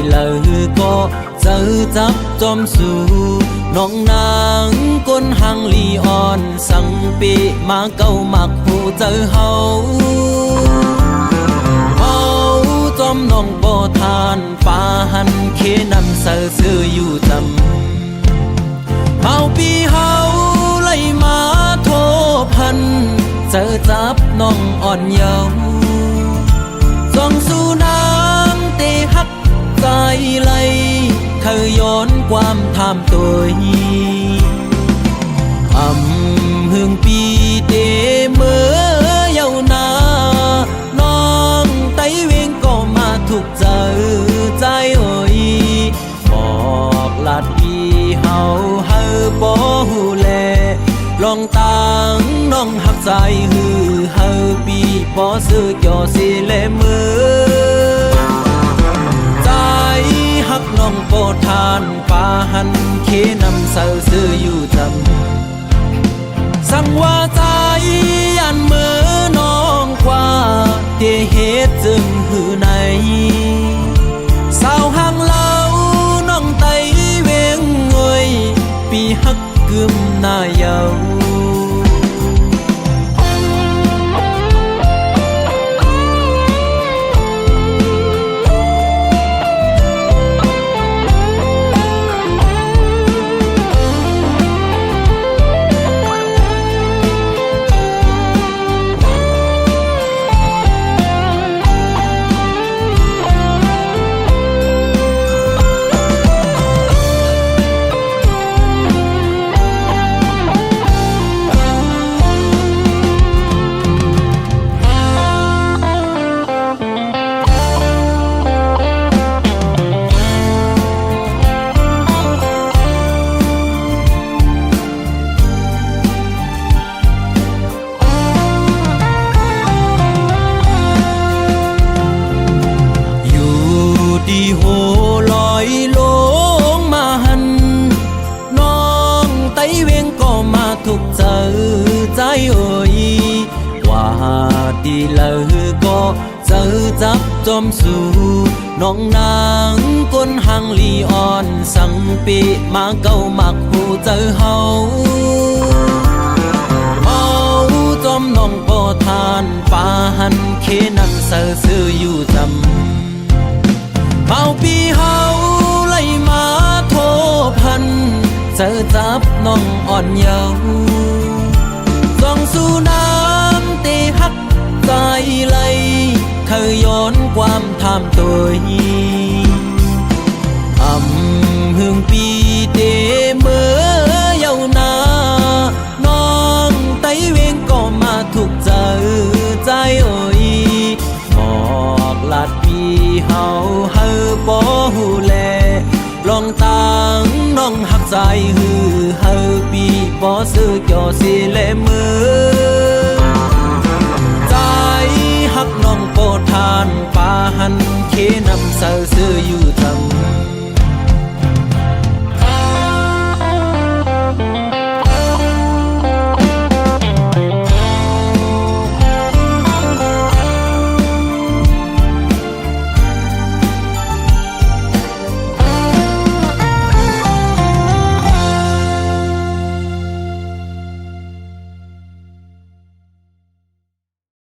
lời có giờ giáp tôm su nong nắng con hàng li on sang bị má câu mặc hồ giờ hậu hậu tôm nong bò than pha hằn khế nằm sờ sưaอยู่จำเมาปีเฮาไล่มาโทพันเจอจับน้องอ่อนเยาว์ส่องสู่น้ำเตหักใจไหลเคยย้อนความทำตัวหึงปีเตเมื่อเยาว์นาน้องไต้เวงก็มาถูกเจอใจโอ้ยบอกลาดปีเฮาเฮาบ่ฮู้แลลองตังน้องหักใจฮือเฮาปีบ่ซื้อจอสิเลมือใจหักน้องโปทานปาหันเคนำเศร้าซื้ออยู่จำสั่งว่าใจยันเมื่อน้องคว้าเตเหตุจึงหือในสาวห่างเล่าน้องไต้เวงงวยปีหักกึมหน้าเยาดีโหลอยลงมาหันน้องไต้เวงก็มาถูกเจอใจเอ่ยว่าดีเลยก็เจอจับจอมสู่น้องนางก้นหางลีอ่อนสังปีมาเก้ามักหูเจอเฮาจอมน้องบ่ทานปาหันเคนำเสือซื้ออยู่จำเมาปีเฮาไล่มาโทพันเจอจับน้องอ่อนเยาว์ส่องสู่น้ำเตหักใจไหลเคยย้อนความทำตัวหึงปีเตเมื่อเยาว์นาน้องไต้เวงก็มาถูกเจอใจโอ้ยบอกลาดปีเฮาเฮาบ่ฮู้แลลองตังน้องหักใจฮือเฮาปีบ่ซื้อจอสิเลมือใจหักน้องโปทานปาหันเคนำเศร้าซื้ออยู่